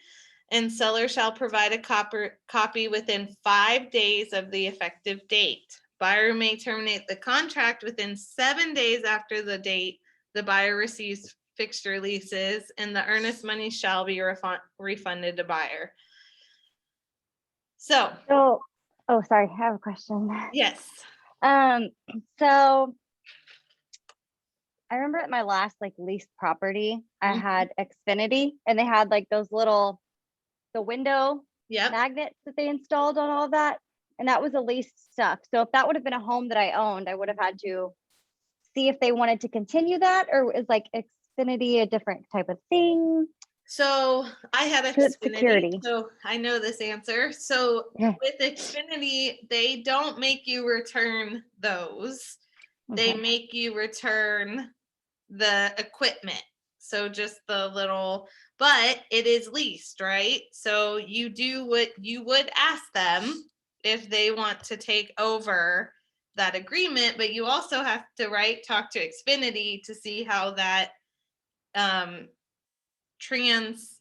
And seller shall provide a copy within 5 days of the effective date. Buyer may terminate the contract within 7 days after the date the buyer receives fixture leases, and the earnest money shall be refunded to buyer. So, oh, sorry, I have a question. yes. So I remember at my last leased property, I Mhm. had Xfinity, and they had those little, the window Yep. magnets that they installed on all of that. And that was a leased stuff. So if that would have been a home that I owned, I would have had to see if they wanted to continue that, or is Xfinity a different type of thing? So I had 'Cause it's Xfinity, security. so I know this answer. So Yeah. with Xfinity, they don't make you return those. They Okay. make you return the equipment. So just the little, but it is leased, right? So you do what you would ask them if they want to take over that agreement, but you also have to, right, talk to Xfinity to see how that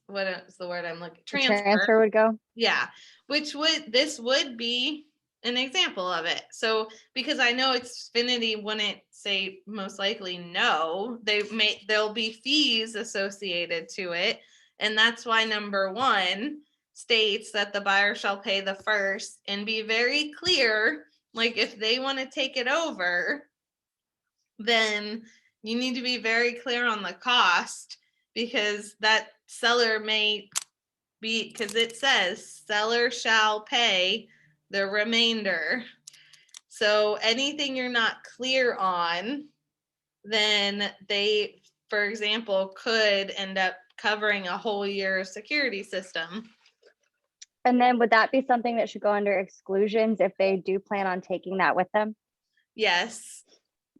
what is the word I'm looking, Transfer would go. Yeah, this would be an example of it. So because I know Xfinity wouldn't say most likely no, there'll be fees associated to it, and that's why number 1 states that the buyer shall pay the first, and be very clear, like if they want to take it over, then you need to be very clear on the cost, because that seller may be, because it says seller shall pay the remainder. So anything you're not clear on, then they, for example, could end up covering a whole year security system. And then would that be something that should go under exclusions if they do plan on taking that with them? Yes.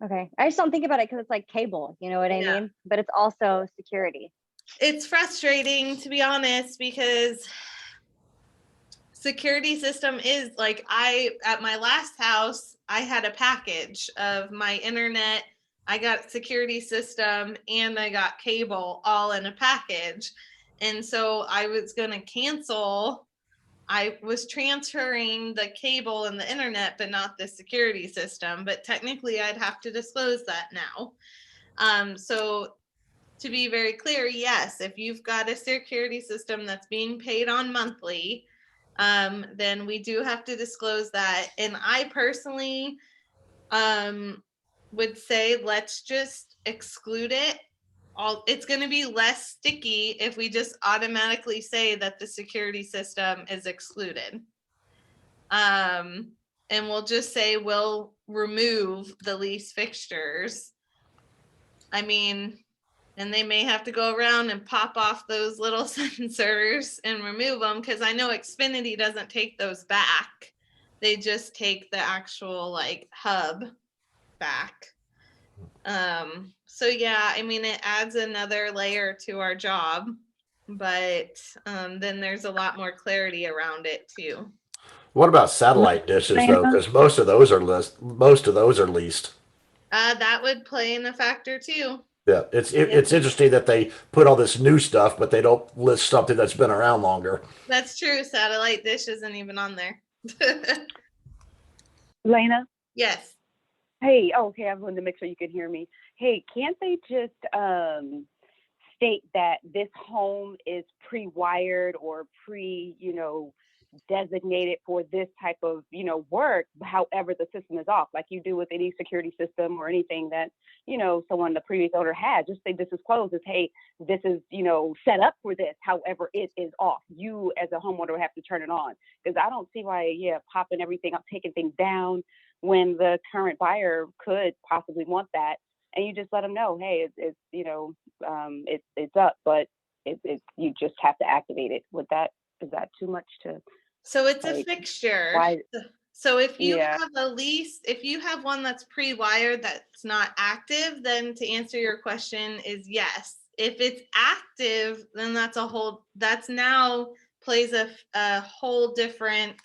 Okay. I just don't think about it because it's like cable, you know what I Yeah. mean? But it's also security. It's frustrating, to be honest, because security system is like, at my last house, I had a package of my internet, I got security system, and I got cable all in a package. And so I was going to cancel. I was transferring the cable and the internet, but not the security system. But technically I'd have to disclose that now. So to be very clear, yes, if you've got a security system that's being paid on monthly, then we do have to disclose that. And I personally would say, let's just exclude it. It's going to be less sticky if we just automatically say that the security system is excluded. And we'll just say we'll remove the lease fixtures. I mean, and they may have to go around and pop off those little sensors and remove them, because I know Xfinity doesn't take those back. They just take the actual hub back. So yeah, I mean, it adds another layer to our job, but then there's a lot more clarity around it too. What about satellite dishes though? Lana? Because most of those are leased. That would play in a factor too. Yeah, it's interesting that they put all this new stuff, but they don't list something that's been around longer. That's true. Satellite dish isn't even on there. Lena? Yes. Hey, okay, I wanted to make sure you could hear me. Hey, can't they just state that this home is pre-wired or designated for this type of, work, however the system is off, like you do with any security system or anything that, the previous owner had. Just say this is closed, as hey, this is, set up for this, however it is off. You as a homeowner have to turn it on. Because I don't see why, popping everything up, taking things down when the current buyer could possibly want that. And you just let them know, hey, it's up, but you just have to activate it. Is that too much to? So it's a Like, fixture. why? So if you Yeah. have a lease, if you have one that's pre-wired that's not active, then to answer your question is yes. If it's active, then that's now plays a whole different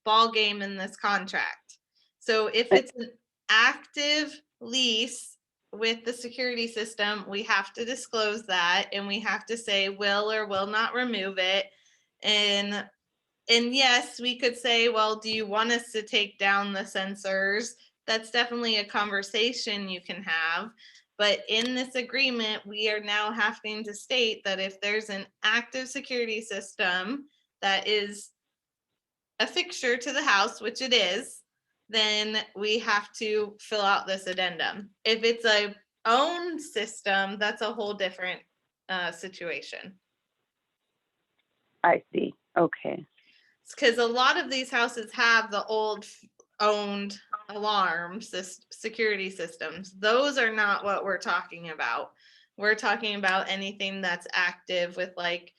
ball game in this contract. So if it's an active lease with the security system, we have to disclose that and we have to say will or will not remove it. And yes, we could say, well, do you want us to take down the sensors? That's definitely a conversation you can have. But in this agreement, we are now having to state that if there's an active security system that is a fixture to the house, which it is, then we have to fill out this addendum. If it's a owned system, that's a whole different situation. I see. Okay. Because a lot of these houses have the old owned alarm security systems. Those are not what we're talking about. We're talking about anything that's active with like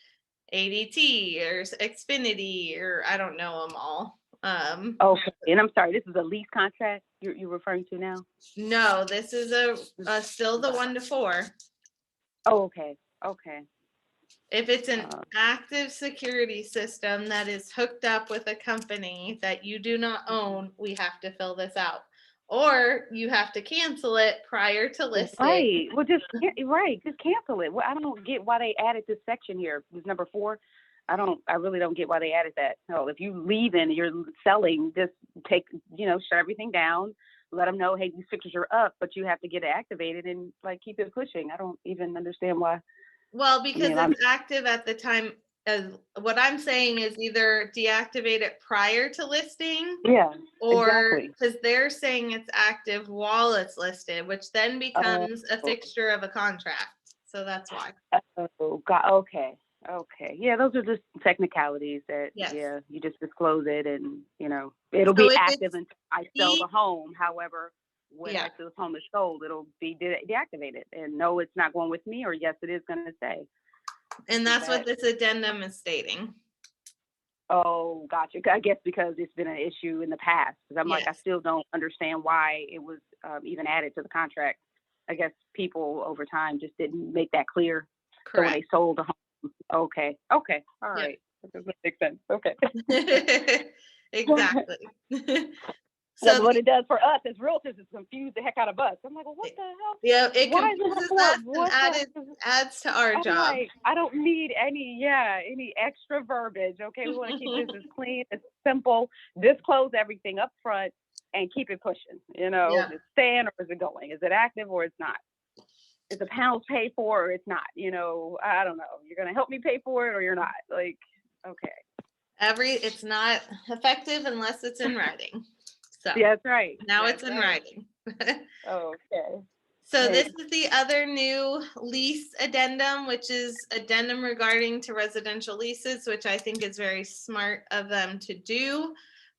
ADT or Xfinity or I don't know them all. Okay. And I'm sorry, this is a lease contract you're referring to now? No, this is a still the 1 to 4. Oh, okay. Okay. If it's an active security system that is hooked up with a company that you do not own, we have to fill this out. Or you have to cancel it prior to listing. Right. Well, just cancel it. Well, I don't get why they added this section here. This number 4. I really don't get why they added that. No, if you leave and you're selling, just shut everything down. Let them know, hey, these fixtures are up, but you have to get it activated and like keep it pushing. I don't even understand why. Well, because it's active at the time. What I'm saying is either deactivate it prior to listing. Yeah. Or exactly. because they're saying it's active while it's listed, which then becomes a fixture of a contract. So that's why. Oh, God. Okay. Okay. Yeah, those are just technicalities that, Yes. you just disclose it and, it'll So be if active it's until I sell the home. However, when Yeah. this home is sold, it'll be deactivated. And no, it's not going with me, or yes, it is going to say. And that's what this addendum is stating. Oh, gotcha. I guess because it's been an issue in the past. Because I'm like, I Yes. still don't understand why it was even added to the contract. I guess people over time just didn't make that clear. So when Correct. they sold the home. Okay. Okay. All Yep. right. That makes sense. Okay. Exactly. Yeah, So what it does for us as realtors is confuse the heck out of us. I'm like, well, what the hell? yeah, it Why is it confuses for? us What and adds to our I'm job. like, I don't need any extra verbiage. Okay, we want to keep this as clean, as simple. Disclose everything up front and keep it pushing. Yeah. Is it staying or is it going? Is it active or it's not? Is the panels paid for or it's not? I don't know. You're gonna help me pay for it or you're not. Like, okay. It's not effective unless it's in writing. So Yeah, that's right. now That's it's in right. writing. Okay. So Great. this is the other new lease addendum, which is addendum regarding to residential leases, which I think is very smart of them to do.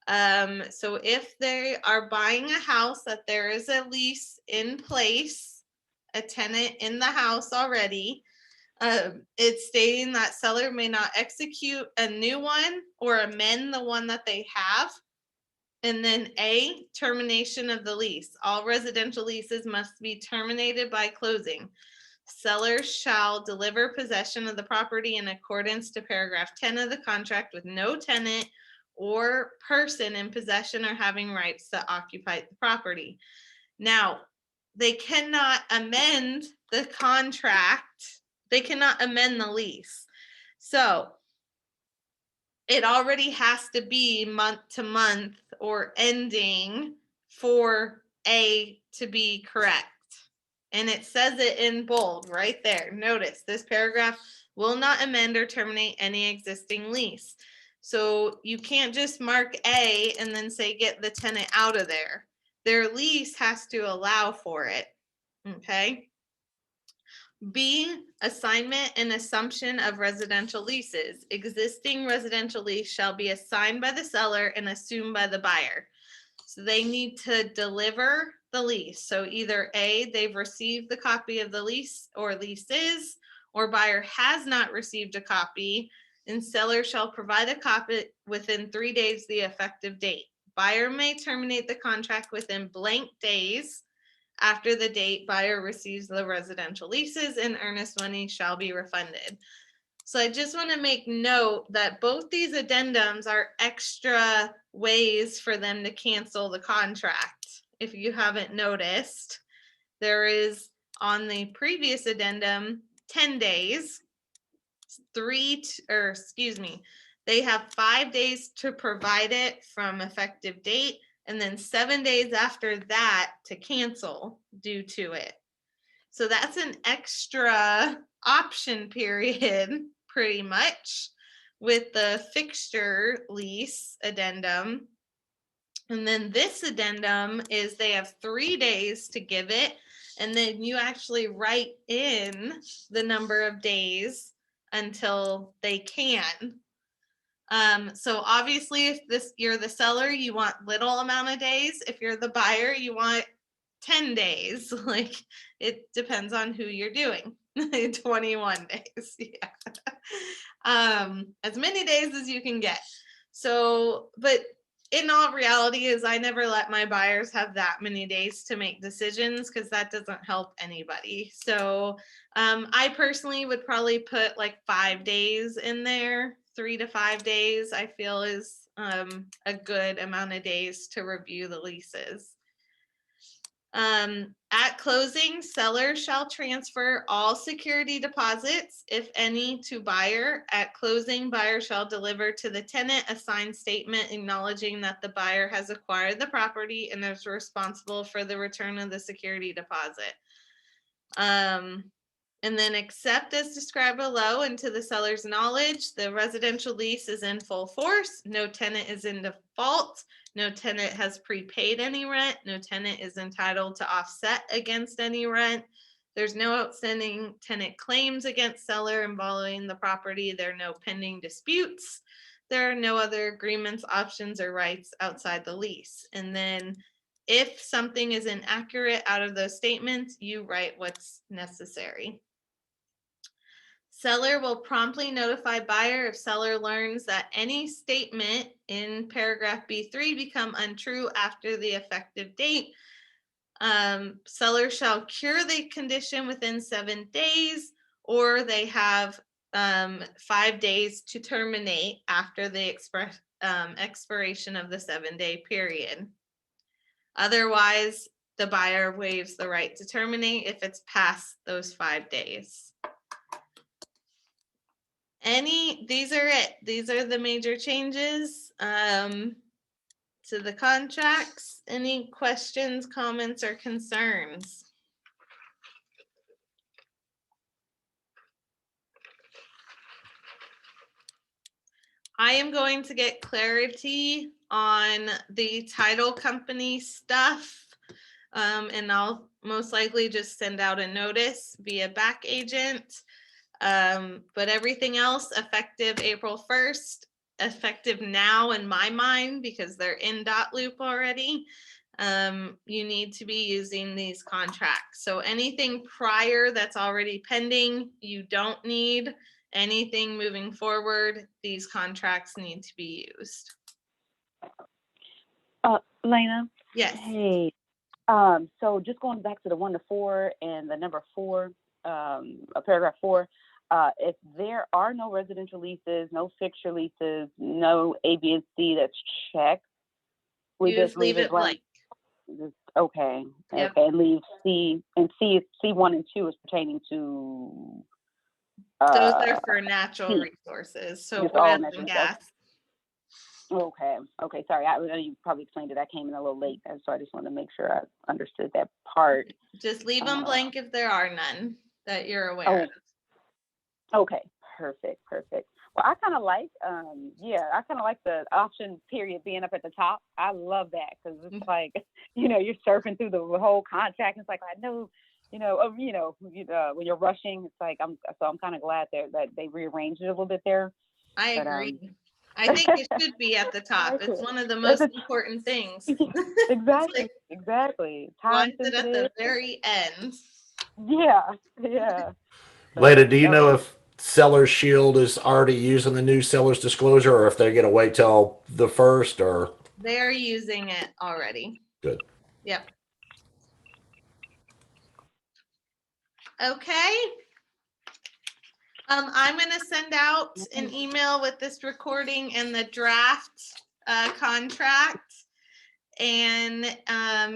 So if they are buying a house that there is a lease in place, a tenant in the house already, it's stating that seller may not execute a new one or amend the one that they have. And then A, termination of the lease. All residential leases must be terminated by closing. Seller shall deliver possession of the property in accordance to paragraph 10 of the contract with no tenant or person in possession or having rights to occupy the property. Now, they cannot amend the contract. They cannot amend the lease. So it already has to be month to month or ending for A to be correct. And it says it in bold right there. Notice this paragraph will not amend or terminate any existing lease. So you can't just mark A and then say get the tenant out of there. Their lease has to allow for it. Okay. B, assignment and assumption of residential leases. Existing residential lease shall be assigned by the seller and assumed by the buyer. So they need to deliver the lease. So either A, they've received the copy of the lease or leases, or buyer has not received a copy, and seller shall provide a copy within 3 days the effective date. Buyer may terminate the contract within blank days after the date buyer receives the residential leases, and earnest money shall be refunded. So I just want to make note that both these addendums are extra ways for them to cancel the contract. If you haven't noticed, there is on the previous addendum 10 days, they have 5 days to provide it from effective date, and then 7 days after that to cancel due to it. So that's an extra option period, pretty much, with the fixture lease addendum. And then this addendum is they have 3 days to give it, and then you actually write in the number of days until they can. So obviously, if you're the seller, you want little amount of days. If you're the buyer, you want 10 days. Like, it depends on who you're doing. 21 days. Yeah. As many days as you can get. So, but in all reality is I never let my buyers have that many days to make decisions, because that doesn't help anybody. So I personally would probably put like 5 days in there. 3 to 5 days I feel is a good amount of days to review the leases. At closing, seller shall transfer all security deposits, if any, to buyer. At closing, buyer shall deliver to the tenant a signed statement acknowledging that the buyer has acquired the property and is responsible for the return of the security deposit. And then accept as described below, and to the seller's knowledge, the residential lease is in full force. No tenant is in default. No tenant has prepaid any rent. No tenant is entitled to offset against any rent. There's no outstanding tenant claims against seller involving the property. There are no pending disputes. There are no other agreements, options, or rights outside the lease. And then if something is inaccurate out of those statements, you write what's necessary. Seller will promptly notify buyer if seller learns that any statement in paragraph B3 become untrue after the effective date. Seller shall cure the condition within 7 days, or they have 5 days to terminate after the expiration of the 7-day period. Otherwise, the buyer waives the right to terminate if it's past those 5 days. These are it. These are the major changes to the contracts. Any questions, comments, or concerns? I am going to get clarity on the title company stuff, and I'll most likely just send out a notice via back agent. But everything else effective April 1st, effective now in my mind, because they're in dot loop already. You need to be using these contracts. So anything prior that's already pending, you don't need. Anything moving forward, these contracts need to be used. Lena. Yes. Hey. So just going back to the 1 to 4 and the number 4, paragraph 4. If there are no residential leases, no fixture leases, no A, B, and C that's checked, we You just leave it blank. Okay. Yep. Okay. And leave C and C1 and 2 is pertaining to. Those are for natural C. resources, so Just all oil natural and stuff. gas. Okay. Okay. Sorry. I know you probably explained it. I came in a little late, so I just wanted to make sure I understood that part. Just leave them blank if there are none that you're aware Oh, of. okay. Perfect. Perfect. Well, I kind of like, I kind of like the option period being up at the top. I love that because it's like, you're surfing through the whole contract. It's like, I know, when you're rushing, it's like, I'm kind of glad that they rearranged it a little bit there. I But, agree. I think it should be at the top. like It's it. one of the most important things. Exactly. Like, Exactly. why Time is it at the sensitive. very end? Yeah. Yeah. Lena, do you know if Seller's Shield is already using the new seller's disclosure, or if they're going to wait till the first, or? They're using it already. Good. Yep. Okay. I'm going to send out an email with this recording and the draft contract. And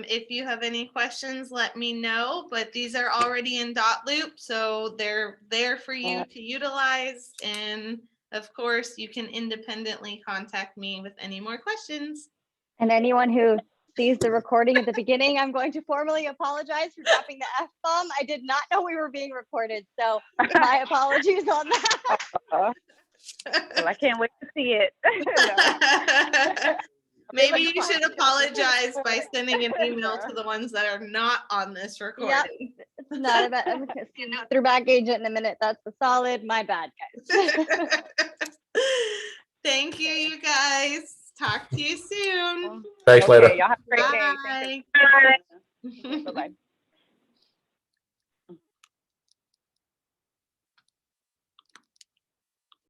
if you have any questions, let me know. But these are already in dotloop, so they're there for you to utilize. And of course, you can independently contact me with any more questions. And anyone who sees the recording at the beginning, I'm going to formally apologize for dropping the F-bomb. I did not know we were being recorded, so my apologies on that. Well, I can't wait to see it. Maybe you should apologize by sending an email to the ones that are not on this recording. Yep. It's not about, I'm going to see you through back agent in a minute. That's the solid. My bad, guys. Thank you guys. Talk to you soon. Thanks, Okay, Lena. y'all have a great day. Bye. Bye-bye.